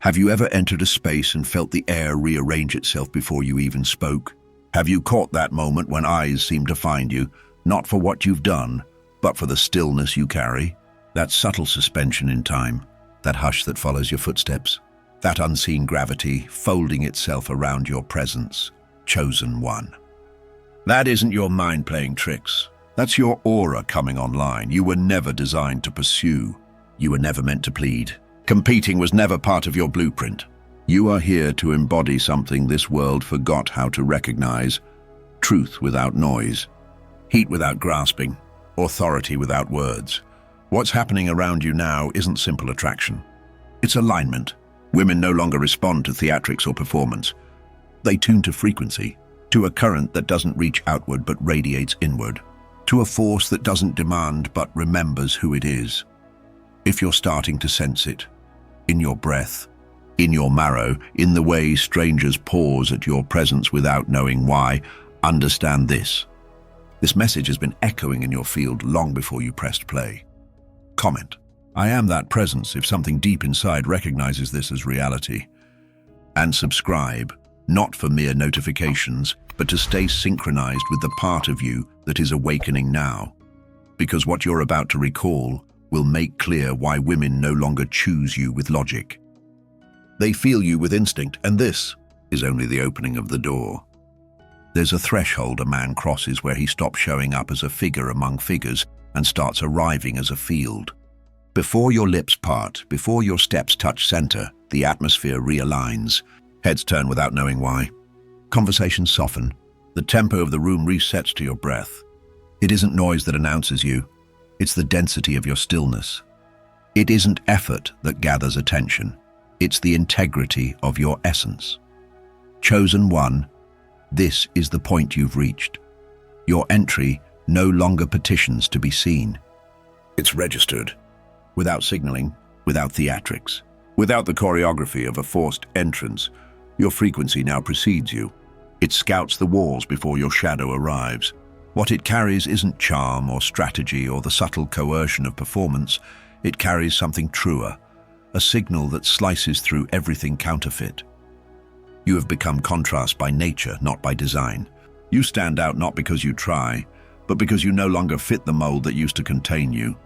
Have you ever entered a space and felt the air rearrange itself before you even spoke? Have you caught that moment when eyes seem to find you, not for what you've done, but for the stillness you carry? That subtle suspension in time, that hush that follows your footsteps, that unseen gravity folding itself around your presence, chosen one. That isn't your mind playing tricks. That's your aura coming online. You were never designed to pursue. You were never meant to plead. Competing was never part of your blueprint. You are here to embody something this world forgot how to recognize: truth without noise, heat without grasping, authority without words. What's happening around you now isn't simple attraction. It's alignment. Women no longer respond to theatrics or performance. They tune to frequency, to a current that doesn't reach outward but radiates inward, to a force that doesn't demand but remembers who it is. If you're starting to sense it, in your breath, in your marrow, in the way strangers pause at your presence without knowing why, understand this. This message has been echoing in your field long before you pressed play. Comment: I am that presence if something deep inside recognizes this as reality. And subscribe, not for mere notifications, but to stay synchronized with the part of you that is awakening now. Because what you're about to recall will make clear why women no longer choose you with logic. They feel you with instinct, and this is only the opening of the door. There's a threshold a man crosses where he stops showing up as a figure among figures and starts arriving as a field. Before your lips part, before your steps touch center, the atmosphere realigns. Heads turn without knowing why. Conversations soften. The tempo of the room resets to your breath. It isn't noise that announces you. It's the density of your stillness. It isn't effort that gathers attention. It's the integrity of your essence. Chosen one, this is the point you've reached. Your entry no longer petitions to be seen. It's registered, without signaling, without theatrics, without the choreography of a forced entrance. Your frequency now precedes you. It scouts the walls before your shadow arrives. What it carries isn't charm or strategy or the subtle coercion of performance. It carries something truer, a signal that slices through everything counterfeit. You have become contrast by nature, not by design. You stand out not because you try, but because you no longer fit the mold that used to contain you.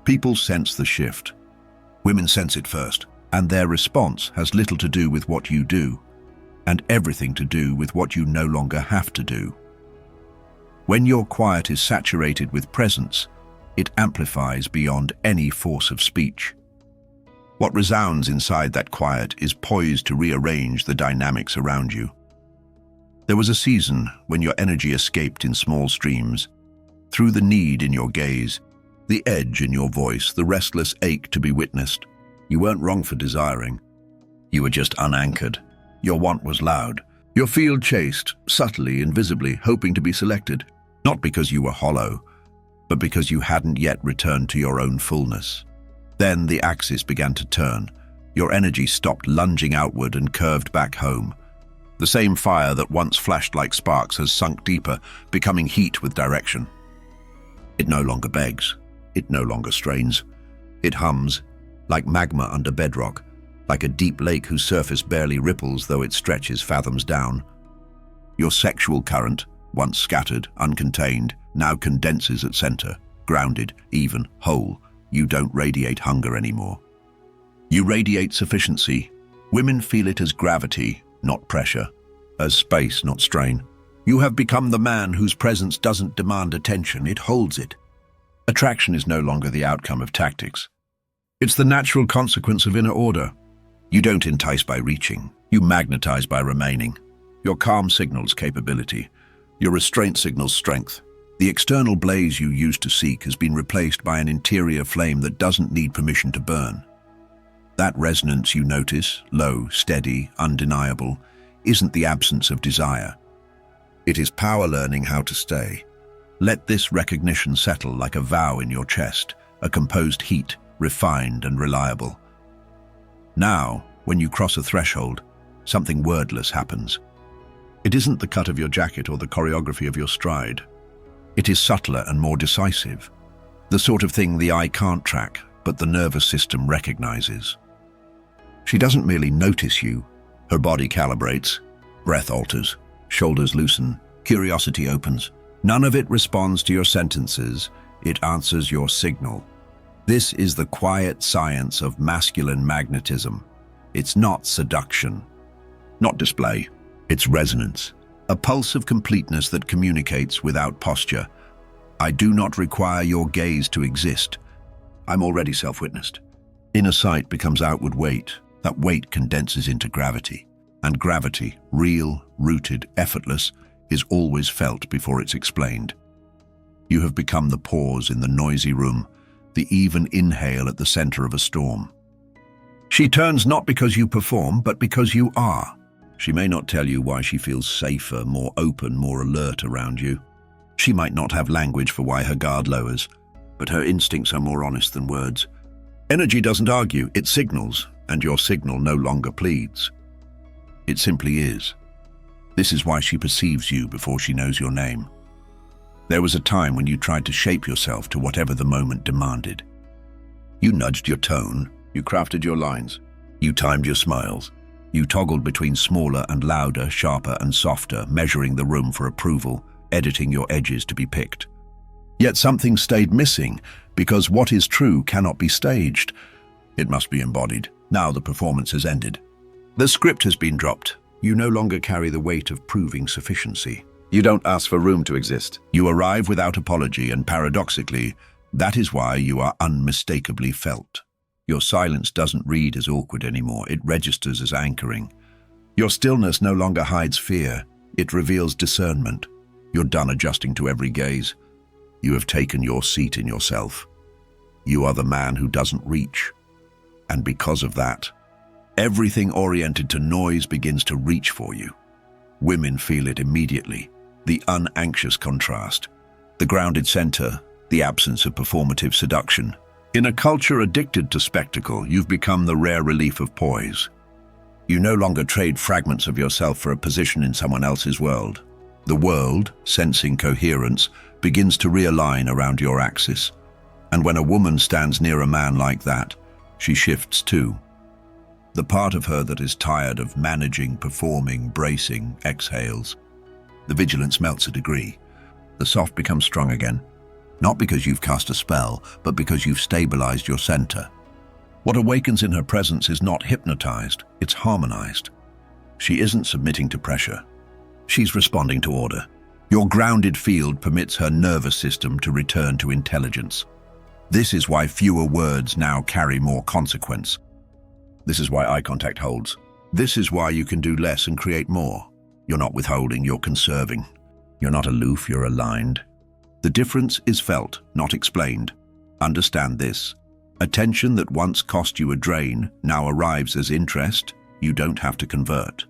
People sense the shift. Women sense it first, and their response has little to do with what you do, and everything to do with what you no longer have to do. When your quiet is saturated with presence, it amplifies beyond any force of speech. What resounds inside that quiet is poised to rearrange the dynamics around you. There was a season when your energy escaped in small streams, through the need in your gaze, the edge in your voice, the restless ache to be witnessed. You weren't wrong for desiring. You were just unanchored. Your want was loud. Your field chased, subtly, invisibly, hoping to be selected. Not because you were hollow, but because you hadn't yet returned to your own fullness. Then the axis began to turn. Your energy stopped lunging outward and curved back home. The same fire that once flashed like sparks has sunk deeper, becoming heat with direction. It no longer begs. It no longer strains. It hums, like magma under bedrock, like a deep lake whose surface barely ripples though it stretches fathoms down. Your sexual current, once scattered, uncontained, now condenses at center, grounded, even, whole. You don't radiate hunger anymore. You radiate sufficiency. Women feel it as gravity, not pressure, as space, not strain. You have become the man whose presence doesn't demand attention, it holds it. Attraction is no longer the outcome of tactics. It's the natural consequence of inner order. You don't entice by reaching, you magnetize by remaining. Your calm signals capability. Your restraint signals strength. The external blaze you used to seek has been replaced by an interior flame that doesn't need permission to burn. That resonance you notice, low, steady, undeniable, isn't the absence of desire. It is power learning how to stay. Let this recognition settle like a vow in your chest, a composed heat, refined and reliable. Now, when you cross a threshold, something wordless happens. It isn't the cut of your jacket or the choreography of your stride. It is subtler and more decisive, the sort of thing the eye can't track, but the nervous system recognizes. She doesn't merely notice you. Her body calibrates, breath alters, shoulders loosen, curiosity opens. None of it responds to your sentences, it answers your signal. This is the quiet science of masculine magnetism. It's not seduction, not display, it's resonance. A pulse of completeness that communicates without posture. I do not require your gaze to exist. I'm already self-witnessed. Inner sight becomes outward weight. That weight condenses into gravity. And gravity, real, rooted, effortless, is always felt before it's explained. You have become the pause in the noisy room, the even inhale at the center of a storm. She turns not because you perform, but because you are. She may not tell you why she feels safer, more open, more alert around you. She might not have language for why her guard lowers, but her instincts are more honest than words. Energy doesn't argue, it signals, and your signal no longer pleads. It simply is. This is why she perceives you before she knows your name. There was a time when you tried to shape yourself to whatever the moment demanded. You nudged your tone, you crafted your lines, you timed your smiles. You toggled between smaller and louder, sharper and softer, measuring the room for approval, editing your edges to be picked. Yet something stayed missing, because what is true cannot be staged. It must be embodied. Now the performance has ended. The script has been dropped. You no longer carry the weight of proving sufficiency. You don't ask for room to exist. You arrive without apology, and paradoxically, that is why you are unmistakably felt. Your silence doesn't read as awkward anymore, it registers as anchoring. Your stillness no longer hides fear, it reveals discernment. You're done adjusting to every gaze. You have taken your seat in yourself. You are the man who doesn't reach. And because of that, everything oriented to noise begins to reach for you. Women feel it immediately, the unanxious contrast, the grounded center, the absence of performative seduction. In a culture addicted to spectacle, you've become the rare relief of poise. You no longer trade fragments of yourself for a position in someone else's world. The world, sensing coherence, begins to realign around your axis. And when a woman stands near a man like that, she shifts too. The part of her that is tired of managing, performing, bracing, exhales. The vigilance melts a degree. The soft becomes strong again. Not because you've cast a spell, but because you've stabilized your center. What awakens in her presence is not hypnotized, it's harmonized. She isn't submitting to pressure. She's responding to order. Your grounded field permits her nervous system to return to intelligence. This is why fewer words now carry more consequence. This is why eye contact holds. This is why you can do less and create more. You're not withholding, you're conserving. You're not aloof, you're aligned. The difference is felt, not explained. Understand this. Attention that once cost you a drain now arrives as interest you don't have to convert.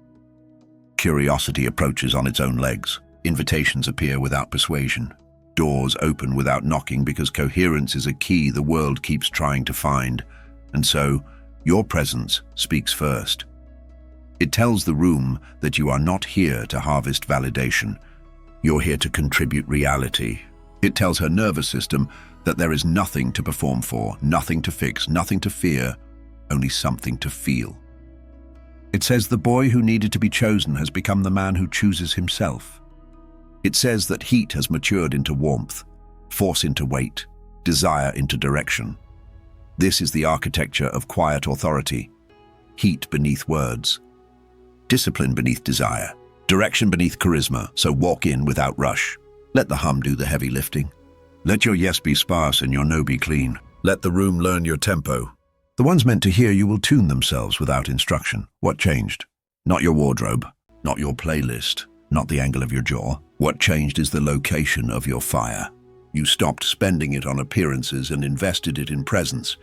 Curiosity approaches on its own legs. Invitations appear without persuasion. Doors open without knocking because coherence is a key the world keeps trying to find. And so, your presence speaks first. It tells the room that you are not here to harvest validation. You're here to contribute reality. It tells her nervous system that there is nothing to perform for, nothing to fix, nothing to fear, only something to feel. It says the boy who needed to be chosen has become the man who chooses himself. It says that heat has matured into warmth, force into weight, desire into direction. This is the architecture of quiet authority. Heat beneath words, discipline beneath desire, direction beneath charisma, so walk in without rush. Let the hum do the heavy lifting. Let your yes be sparse and your no be clean. Let the room learn your tempo. The ones meant to hear you will tune themselves without instruction. What changed? Not your wardrobe, not your playlist, not the angle of your jaw. What changed is the location of your fire. You stopped spending it on appearances and invested it in presence.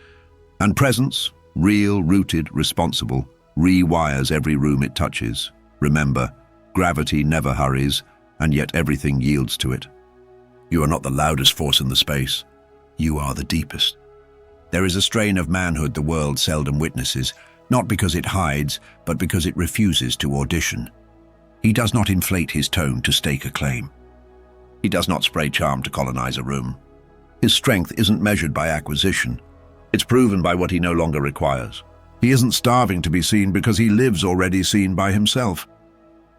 And presence, real, rooted, responsible, rewires every room it touches. Remember, gravity never hurries, and yet everything yields to it. You are not the loudest force in the space. You are the deepest. There is a strain of manhood the world seldom witnesses, not because it hides, but because it refuses to audition. He does not inflate his tone to stake a claim. He does not spray charm to colonize a room. His strength isn't measured by acquisition. It's proven by what he no longer requires. He isn't starving to be seen because he lives already seen by himself.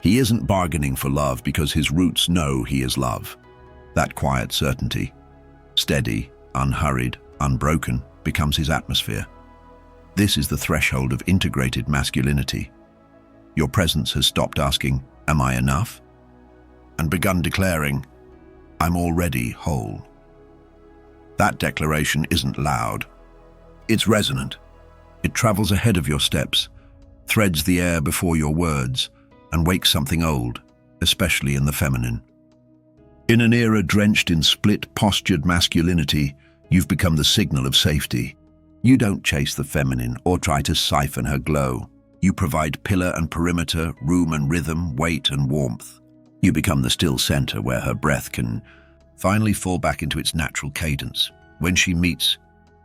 He isn't bargaining for love because his roots know he is love. That quiet certainty, steady, unhurried, unbroken, becomes his atmosphere. This is the threshold of integrated masculinity. Your presence has stopped asking, "Am I enough?" and begun declaring, "I'm already whole." That declaration isn't loud. It's resonant. It travels ahead of your steps, threads the air before your words, and wakes something old, especially in the feminine. In an era drenched in split-postured masculinity, you've become the signal of safety. You don't chase the feminine or try to siphon her glow. You provide pillar and perimeter, room and rhythm, weight and warmth. You become the still center where her breath can finally fall back into its natural cadence. When she meets,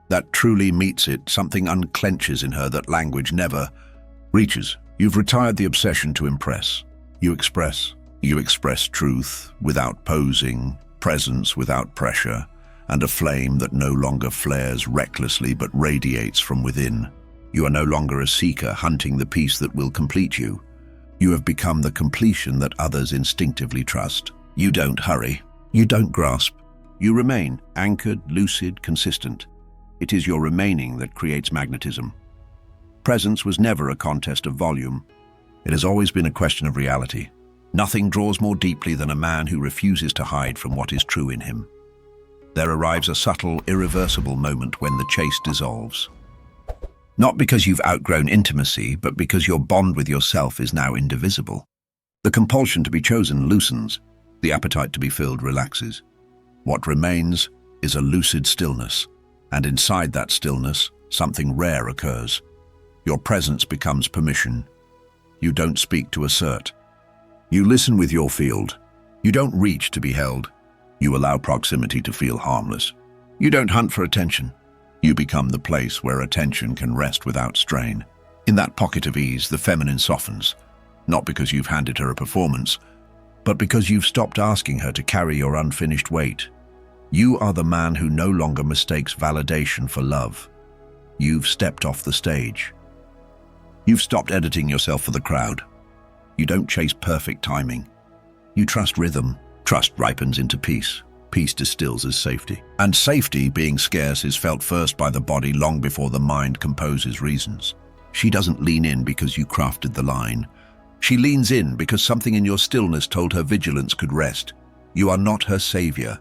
that truly meets it, something unclenches in her that language never reaches. You've retired the obsession to impress. You express truth without posing, presence without pressure, and a flame that no longer flares recklessly but radiates from within. You are no longer a seeker hunting the piece that will complete you. You have become the completion that others instinctively trust. You don't hurry. You don't grasp. You remain anchored, lucid, consistent. It is your remaining that creates magnetism. Presence was never a contest of volume. It has always been a question of reality. Nothing draws more deeply than a man who refuses to hide from what is true in him. There arrives a subtle, irreversible moment when the chase dissolves. Not because you've outgrown intimacy, but because your bond with yourself is now indivisible. The compulsion to be chosen loosens. The appetite to be filled relaxes. What remains is a lucid stillness, and inside that stillness, something rare occurs. Your presence becomes permission. You don't speak to assert. You listen with your field. You don't reach to be held. You allow proximity to feel harmless. You don't hunt for attention. You become the place where attention can rest without strain. In that pocket of ease, the feminine softens, not because you've handed her a performance, but because you've stopped asking her to carry your unfinished weight. You are the man who no longer mistakes validation for love. You've stepped off the stage. You've stopped editing yourself for the crowd. You don't chase perfect timing. You trust rhythm. Trust ripens into peace. Peace distills as safety. And safety, being scarce, is felt first by the body long before the mind composes reasons. She doesn't lean in because you crafted the line. She leans in because something in your stillness told her vigilance could rest. You are not her savior.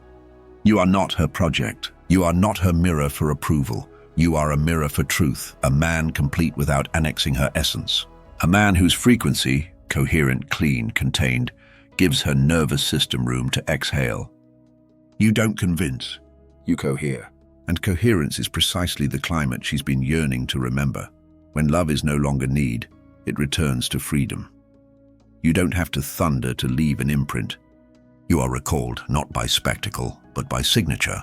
You are not her project. You are not her mirror for approval. You are a mirror for truth, a man complete without annexing her essence. A man whose frequency, coherent, clean, contained, gives her nervous system room to exhale. You don't convince, you cohere. And coherence is precisely the climate she's been yearning to remember. When love is no longer need, it returns to freedom. You don't have to thunder to leave an imprint. You are recalled not by spectacle, but by signature,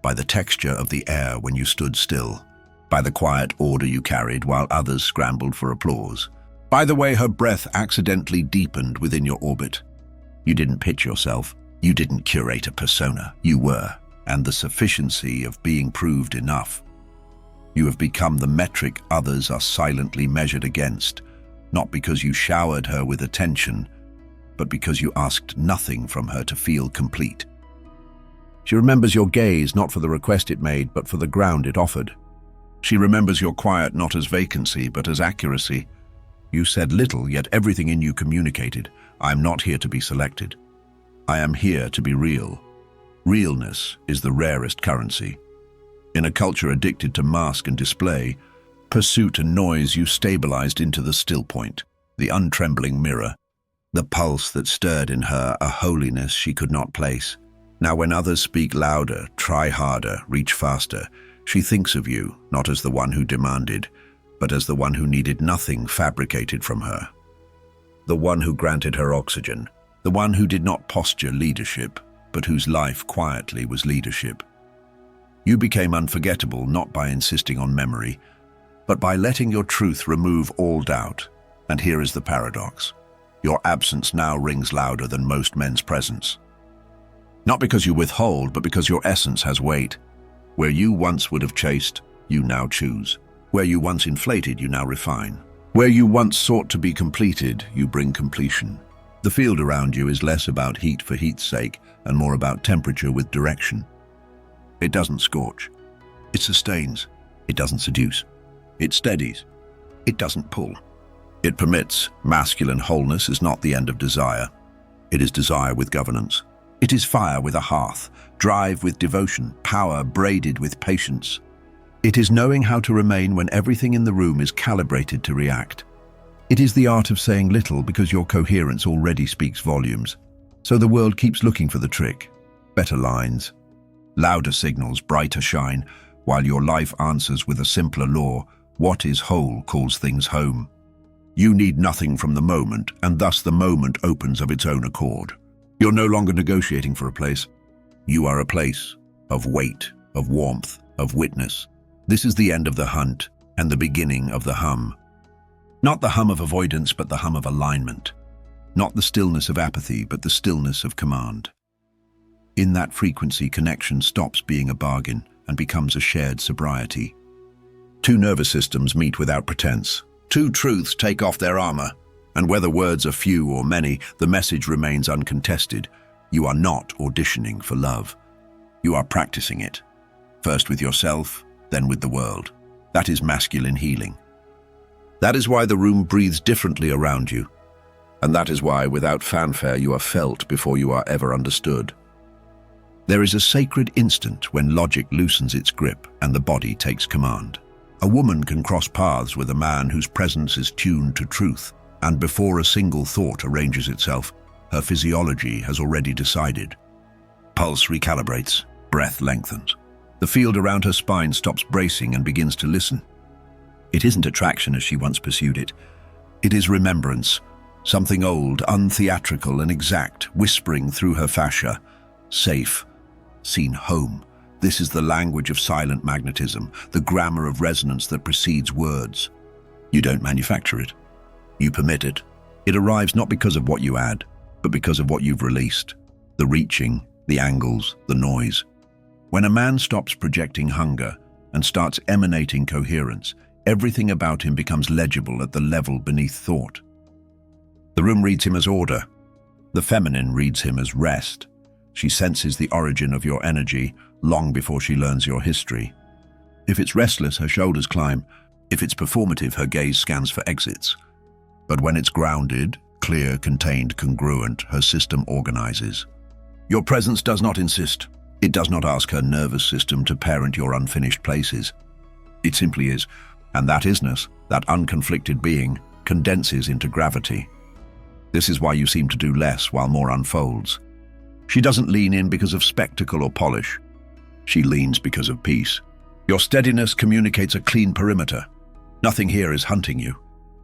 by the texture of the air when you stood still, by the quiet order you carried while others scrambled for applause, by the way her breath accidentally deepened within your orbit. You didn't pitch yourself. You didn't curate a persona. You were, and the sufficiency of being proved enough. You have become the metric others are silently measured against, not because you showered her with attention, but because you asked nothing from her to feel complete. She remembers your gaze not for the request it made, but for the ground it offered. She remembers your quiet not as vacancy, but as accuracy. You said little, yet everything in you communicated. I am not here to be selected. I am here to be real. Realness is the rarest currency. In a culture addicted to mask and display, pursuit and noise, you stabilized into the still point, the untrembling mirror, the pulse that stirred in her a holiness she could not place. Now when others speak louder, try harder, reach faster, she thinks of you not as the one who demanded, but as the one who needed nothing fabricated from her. The one who granted her oxygen, the one who did not posture leadership, but whose life quietly was leadership. You became unforgettable not by insisting on memory, but by letting your truth remove all doubt. And here is the paradox. Your absence now rings louder than most men's presence. Not because you withhold, but because your essence has weight. Where you once would have chased, you now choose. Where you once inflated, you now refine. Where you once sought to be completed, you bring completion. The field around you is less about heat for heat's sake and more about temperature with direction. It doesn't scorch. It sustains. It doesn't seduce. It steadies. It doesn't pull. It permits. Masculine wholeness is not the end of desire. It is desire with governance. It is fire with a hearth, drive with devotion, power braided with patience. It is knowing how to remain when everything in the room is calibrated to react. It is the art of saying little because your coherence already speaks volumes. So the world keeps looking for the trick. Better lines, louder signals, brighter shine, while your life answers with a simpler law. What is whole calls things home. You need nothing from the moment, and thus the moment opens of its own accord. You're no longer negotiating for a place. You are a place of weight, of warmth, of witness. This is the end of the hunt and the beginning of the hum. Not the hum of avoidance, but the hum of alignment. Not the stillness of apathy, but the stillness of command. In that frequency, connection stops being a bargain and becomes a shared sobriety. Two nervous systems meet without pretense. Two truths take off their armor, and whether words are few or many, the message remains uncontested. You are not auditioning for love. You are practicing it. First with yourself, then with the world. That is masculine healing. That is why the room breathes differently around you. And that is why, without fanfare, you are felt before you are ever understood. There is a sacred instant when logic loosens its grip and the body takes command. A woman can cross paths with a man whose presence is tuned to truth, and before a single thought arranges itself, her physiology has already decided. Pulse recalibrates, breath lengthens. The field around her spine stops bracing and begins to listen. It isn't attraction as she once pursued it. It is remembrance, something old, untheatrical and exact, whispering through her fascia. Safe, seen home. This is the language of silent magnetism, the grammar of resonance that precedes words. You don't manufacture it. You permit it. It arrives not because of what you add, but because of what you've released. The reaching, the angles, the noise. When a man stops projecting hunger and starts emanating coherence, everything about him becomes legible at the level beneath thought. The room reads him as order. The feminine reads him as rest. She senses the origin of your energy long before she learns your history. If it's restless, her shoulders climb. If it's performative, her gaze scans for exits. But when it's grounded, clear, contained, congruent, her system organizes. Your presence does not insist. It does not ask her nervous system to parent your unfinished places. It simply is, and that isness, that unconflicted being, condenses into gravity. This is why you seem to do less while more unfolds. She doesn't lean in because of spectacle or polish. She leans because of peace. Your steadiness communicates a clean perimeter. Nothing here is hunting you.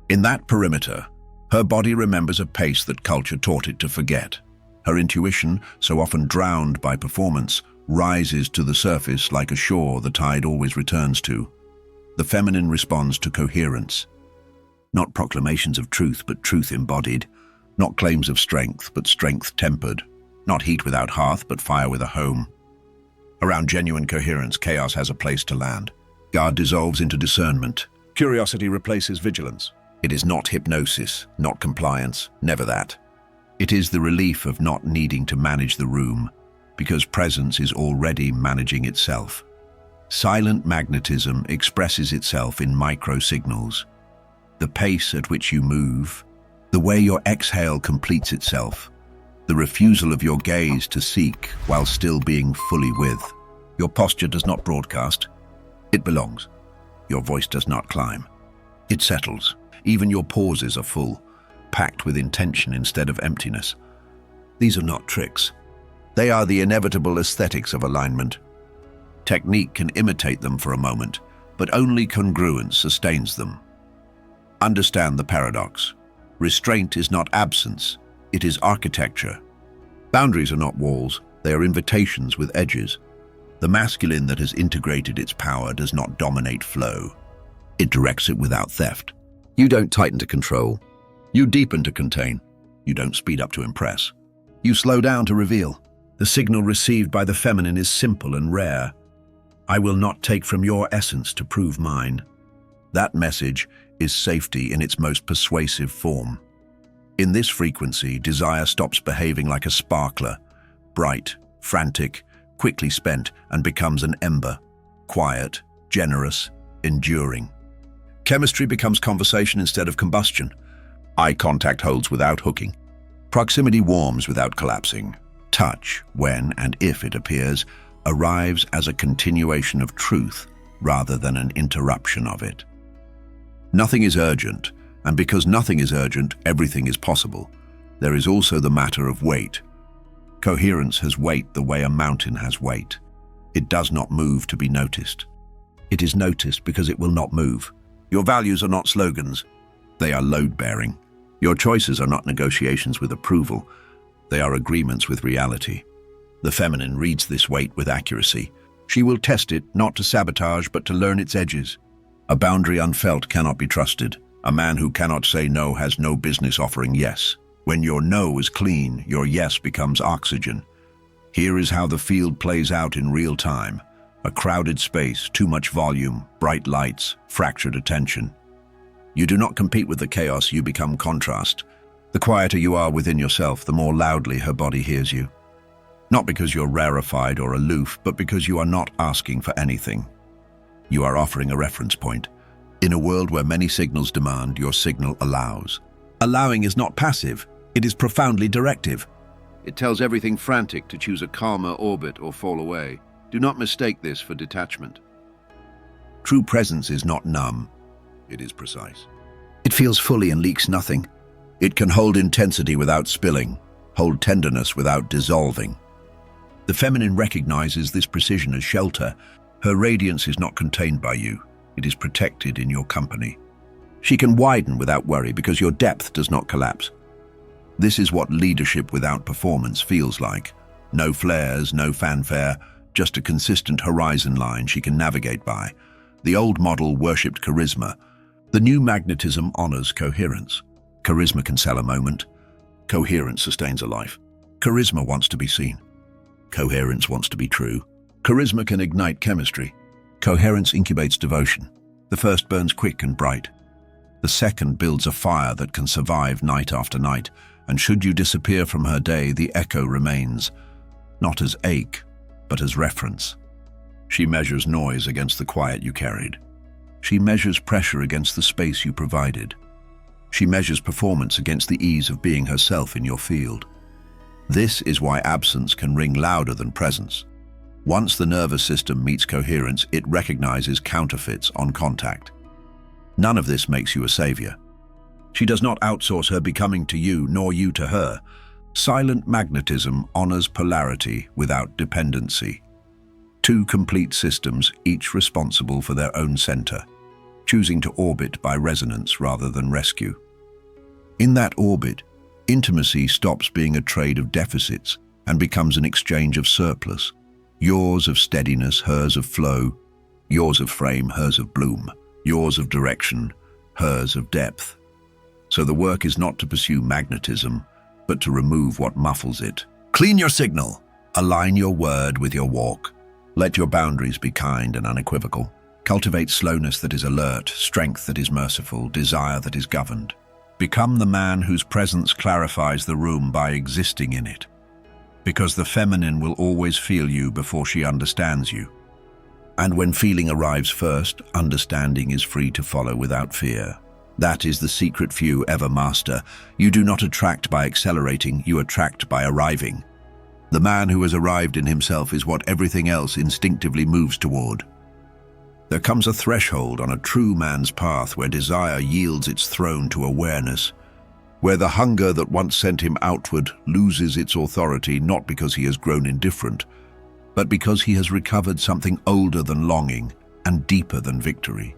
In that perimeter, her body remembers a pace that culture taught it to forget. Her intuition, so often drowned by performance, rises to the surface like a shore the tide always returns to. The feminine responds to coherence. Not proclamations of truth, but truth embodied. Not claims of strength, but strength tempered. Not heat without hearth, but fire with a home. Around genuine coherence, chaos has a place to land. Guard dissolves into discernment. Curiosity replaces vigilance. It is not hypnosis, not compliance, never that. It is the relief of not needing to manage the room, because presence is already managing itself. Silent magnetism expresses itself in micro-signals. The pace at which you move, the way your exhale completes itself, the refusal of your gaze to seek while still being fully with. Your posture does not broadcast. It belongs. Your voice does not climb. It settles. Even your pauses are full, packed with intention instead of emptiness. These are not tricks. They are the inevitable aesthetics of alignment. Technique can imitate them for a moment, but only congruence sustains them. Understand the paradox. Restraint is not absence, it is architecture. Boundaries are not walls, they are invitations with edges. The masculine that has integrated its power does not dominate flow. It directs it without theft. You don't tighten to control. You deepen to contain. You don't speed up to impress. You slow down to reveal. The signal received by the feminine is simple and rare. I will not take from your essence to prove mine. That message is safety in its most persuasive form. In this frequency, desire stops behaving like a sparkler, bright, frantic, quickly spent, and becomes an ember, quiet, generous, enduring. Chemistry becomes conversation instead of combustion. Eye contact holds without hooking. Proximity warms without collapsing. Touch, when and if it appears, arrives as a continuation of truth rather than an interruption of it. Nothing is urgent, and because nothing is urgent, everything is possible. There is also the matter of weight. Coherence has weight the way a mountain has weight. It does not move to be noticed. It is noticed because it will not move. Your values are not slogans. They are load-bearing. Your choices are not negotiations with approval. They are agreements with reality. The feminine reads this weight with accuracy. She will test it, not to sabotage, but to learn its edges. A boundary unfelt cannot be trusted. A man who cannot say no has no business offering yes. When your no is clean, your yes becomes oxygen. Here is how the field plays out in real time. A crowded space, too much volume, bright lights, fractured attention. You do not compete with the chaos, you become contrast. The quieter you are within yourself, the more loudly her body hears you. Not because you're rarefied or aloof, but because you are not asking for anything. You are offering a reference point. In a world where many signals demand, your signal allows. Allowing is not passive, it is profoundly directive. It tells everything frantic to choose a calmer orbit or fall away. Do not mistake this for detachment. True presence is not numb, it is precise. It feels fully and leaks nothing. It can hold intensity without spilling, hold tenderness without dissolving. The feminine recognizes this precision as shelter. Her radiance is not contained by you. It is protected in your company. She can widen without worry because your depth does not collapse. This is what leadership without performance feels like. No flares, no fanfare, just a consistent horizon line she can navigate by. The old model worshipped charisma. The new magnetism honors coherence. Charisma can sell a moment. Coherence sustains a life. Charisma wants to be seen. Coherence wants to be true. Charisma can ignite chemistry. Coherence incubates devotion. The first burns quick and bright. The second builds a fire that can survive night after night, and should you disappear from her day, the echo remains, not as ache, but as reference. She measures noise against the quiet you carried. She measures pressure against the space you provided. She measures performance against the ease of being herself in your field. This is why absence can ring louder than presence. Once the nervous system meets coherence, it recognizes counterfeits on contact. None of this makes you a savior. She does not outsource her becoming to you, nor you to her. Silent magnetism honors polarity without dependency. Two complete systems, each responsible for their own center, choosing to orbit by resonance rather than rescue. In that orbit, intimacy stops being a trade of deficits and becomes an exchange of surplus. Yours of steadiness, hers of flow. Yours of frame, hers of bloom. Yours of direction, hers of depth. So the work is not to pursue magnetism, but to remove what muffles it. Clean your signal. Align your word with your walk. Let your boundaries be kind and unequivocal. Cultivate slowness that is alert, strength that is merciful, desire that is governed. Become the man whose presence clarifies the room by existing in it. Because the feminine will always feel you before she understands you. And when feeling arrives first, understanding is free to follow without fear. That is the secret few ever master. You do not attract by accelerating, you attract by arriving. The man who has arrived in himself is what everything else instinctively moves toward. There comes a threshold on a true man's path where desire yields its throne to awareness, where the hunger that once sent him outward loses its authority not because he has grown indifferent, but because he has recovered something older than longing and deeper than victory,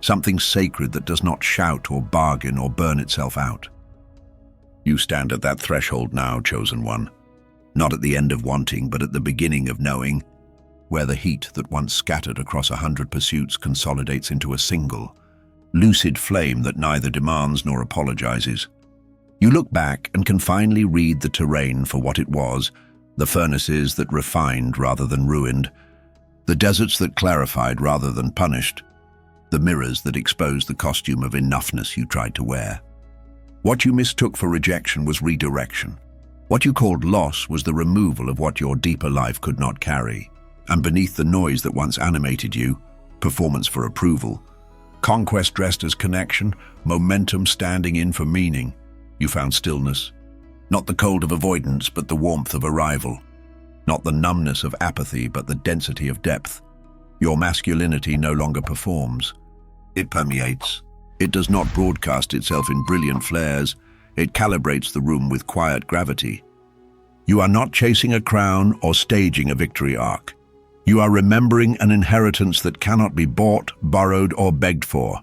something sacred that does not shout or bargain or burn itself out. You stand at that threshold now, chosen one, not at the end of wanting, but at the beginning of knowing, where the heat that once scattered across 100 pursuits consolidates into a single, lucid flame that neither demands nor apologizes. You look back and can finally read the terrain for what it was, the furnaces that refined rather than ruined, the deserts that clarified rather than punished, the mirrors that expose the costume of enoughness you tried to wear. What you mistook for rejection was redirection. What you called loss was the removal of what your deeper life could not carry. And beneath the noise that once animated you, performance for approval, conquest dressed as connection, momentum standing in for meaning, you found stillness. Not the cold of avoidance, but the warmth of arrival. Not the numbness of apathy, but the density of depth. Your masculinity no longer performs. It permeates. It does not broadcast itself in brilliant flares. It calibrates the room with quiet gravity. You are not chasing a crown or staging a victory arc. You are remembering an inheritance that cannot be bought, borrowed, or begged for.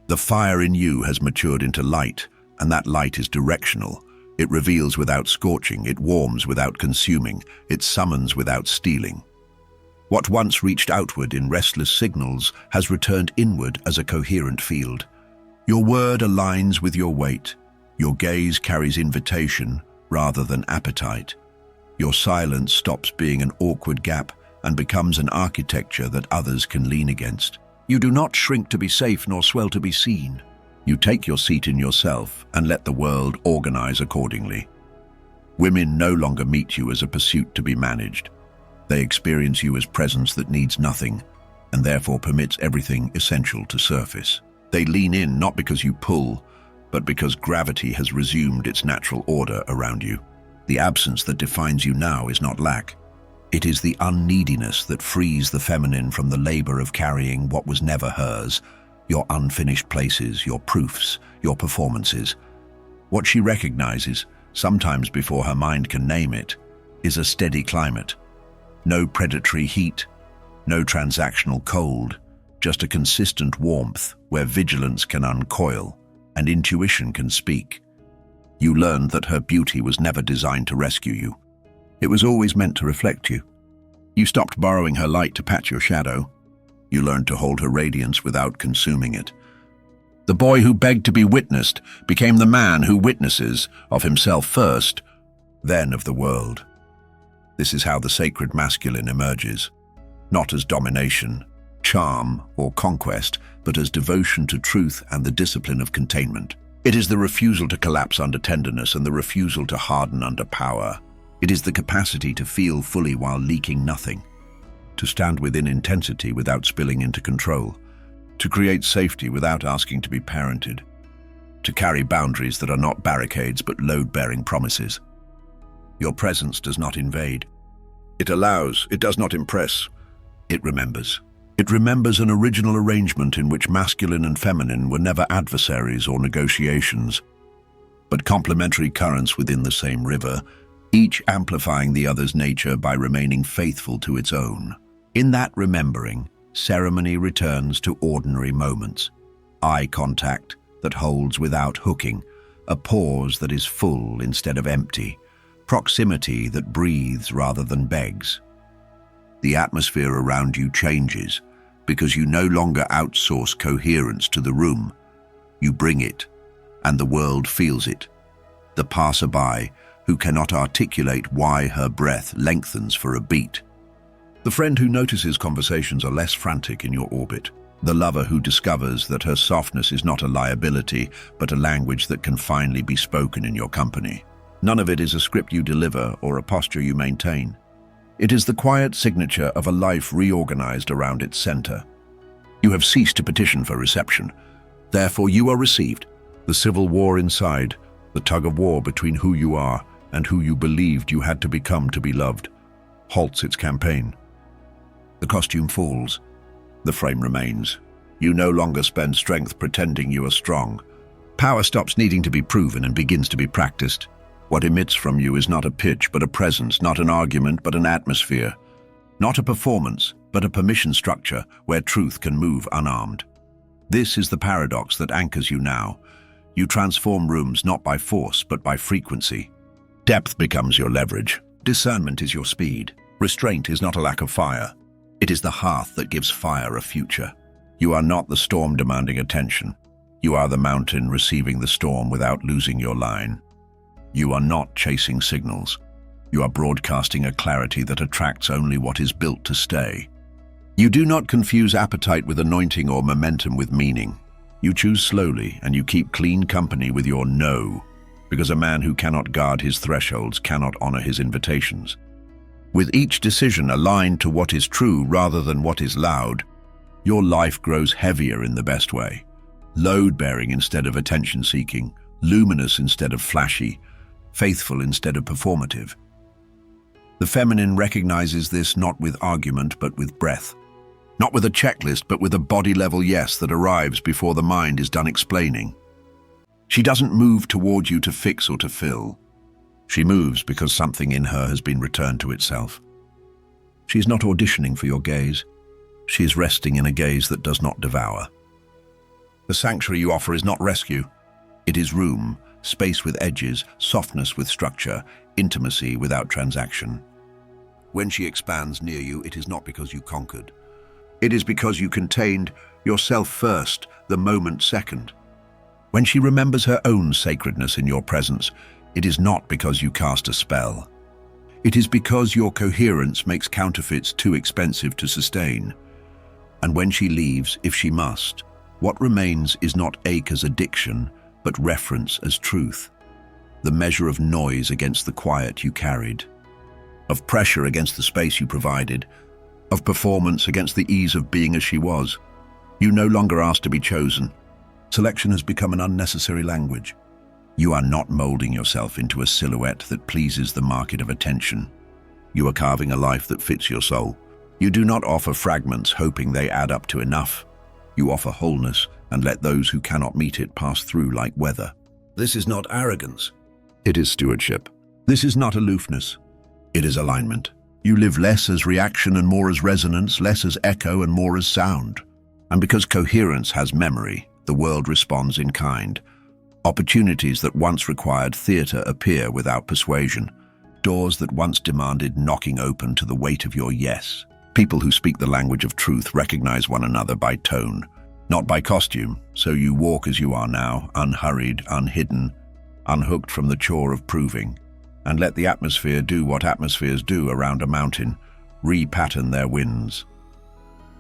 The fire in you has matured into light, and that light is directional. It reveals without scorching, it warms without consuming, it summons without stealing. What once reached outward in restless signals has returned inward as a coherent field. Your word aligns with your weight. Your gaze carries invitation rather than appetite. Your silence stops being an awkward gap and becomes an architecture that others can lean against. You do not shrink to be safe nor swell to be seen. You take your seat in yourself and let the world organize accordingly. Women no longer meet you as a pursuit to be managed. They experience you as presence that needs nothing and therefore permits everything essential to surface. They lean in not because you pull, but because gravity has resumed its natural order around you. The absence that defines you now is not lack. It is the unneediness that frees the feminine from the labor of carrying what was never hers, your unfinished places, your proofs, your performances. What she recognizes, sometimes before her mind can name it, is a steady climate. No predatory heat, no transactional cold, just a consistent warmth where vigilance can uncoil and intuition can speak. You learned that her beauty was never designed to rescue you. It was always meant to reflect you. You stopped borrowing her light to patch your shadow. You learned to hold her radiance without consuming it. The boy who begged to be witnessed became the man who witnesses of himself first, then of the world. This is how the sacred masculine emerges, not as domination, charm, or conquest, but as devotion to truth and the discipline of containment. It is the refusal to collapse under tenderness and the refusal to harden under power. It is the capacity to feel fully while leaking nothing, to stand within intensity without spilling into control, to create safety without asking to be parented, to carry boundaries that are not barricades but load-bearing promises. Your presence does not invade. It allows, it does not impress. It remembers. It remembers an original arrangement in which masculine and feminine were never adversaries or negotiations, but complementary currents within the same river, each amplifying the other's nature by remaining faithful to its own. In that remembering, ceremony returns to ordinary moments. Eye contact that holds without hooking, a pause that is full instead of empty, proximity that breathes rather than begs. The atmosphere around you changes because you no longer outsource coherence to the room. You bring it, and the world feels it. The passerby who cannot articulate why her breath lengthens for a beat. The friend who notices conversations are less frantic in your orbit. The lover who discovers that her softness is not a liability, but a language that can finally be spoken in your company. None of it is a script you deliver or a posture you maintain. It is the quiet signature of a life reorganized around its center. You have ceased to petition for reception. Therefore you are received. The civil war inside, the tug of war between who you are and who you believed you had to become to be loved, halts its campaign. The costume falls. The frame remains. You no longer spend strength pretending you are strong. Power stops needing to be proven and begins to be practiced. What emits from you is not a pitch, but a presence, not an argument, but an atmosphere. Not a performance, but a permission structure where truth can move unarmed. This is the paradox that anchors you now. You transform rooms not by force, but by frequency. Depth becomes your leverage. Discernment is your speed. Restraint is not a lack of fire. It is the hearth that gives fire a future. You are not the storm demanding attention. You are the mountain receiving the storm without losing your line. You are not chasing signals. You are broadcasting a clarity that attracts only what is built to stay. You do not confuse appetite with anointing or momentum with meaning. You choose slowly, and you keep clean company with your no, because a man who cannot guard his thresholds cannot honor his invitations. With each decision aligned to what is true rather than what is loud, your life grows heavier in the best way. Load-bearing instead of attention-seeking, luminous instead of flashy, faithful instead of performative. The feminine recognizes this not with argument but with breath. Not with a checklist but with a body-level yes that arrives before the mind is done explaining. She doesn't move toward you to fix or to fill. She moves because something in her has been returned to itself. She is not auditioning for your gaze. She is resting in a gaze that does not devour. The sanctuary you offer is not rescue. It is room, space with edges, softness with structure, intimacy without transaction. When she expands near you, it is not because you conquered. It is because you contained yourself first, the moment second. When she remembers her own sacredness in your presence, it is not because you cast a spell. It is because your coherence makes counterfeits too expensive to sustain. And when she leaves, if she must, what remains is not ache as addiction, but reference as truth. The measure of noise against the quiet you carried, of pressure against the space you provided, of performance against the ease of being as she was. You no longer ask to be chosen. Selection has become an unnecessary language. You are not molding yourself into a silhouette that pleases the market of attention. You are carving a life that fits your soul. You do not offer fragments hoping they add up to enough. You offer wholeness and let those who cannot meet it pass through like weather. This is not arrogance. It is stewardship. This is not aloofness. It is alignment. You live less as reaction and more as resonance, less as echo and more as sound. And because coherence has memory, the world responds in kind. Opportunities that once required theater appear without persuasion. Doors that once demanded knocking open to the weight of your yes. People who speak the language of truth recognize one another by tone, not by costume, so you walk as you are now, unhurried, unhidden, unhooked from the chore of proving, and let the atmosphere do what atmospheres do around a mountain, repattern their winds.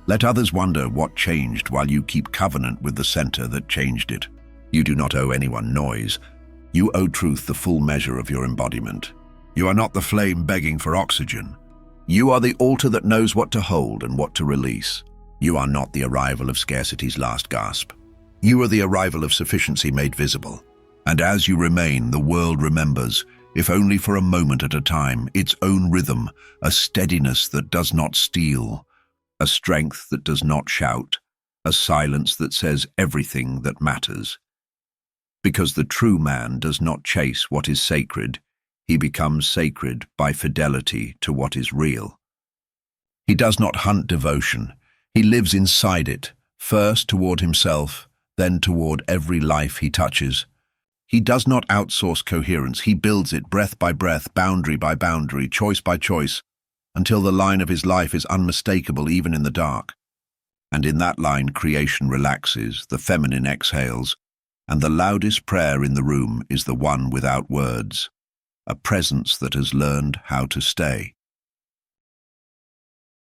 Let others wonder what changed while you keep covenant with the center that changed it. You do not owe anyone noise. You owe truth the full measure of your embodiment. You are not the flame begging for oxygen. You are the altar that knows what to hold and what to release. You are not the arrival of scarcity's last gasp. You are the arrival of sufficiency made visible. And as you remain, the world remembers, if only for a moment at a time, its own rhythm, a steadiness that does not steal, a strength that does not shout, a silence that says everything that matters. Because the true man does not chase what is sacred, he becomes sacred by fidelity to what is real. He does not hunt devotion. He lives inside it, first toward himself, then toward every life he touches. He does not outsource coherence. He builds it breath by breath, boundary by boundary, choice by choice, until the line of his life is unmistakable even in the dark. And in that line creation relaxes, the feminine exhales, and the loudest prayer in the room is the one without words, a presence that has learned how to stay.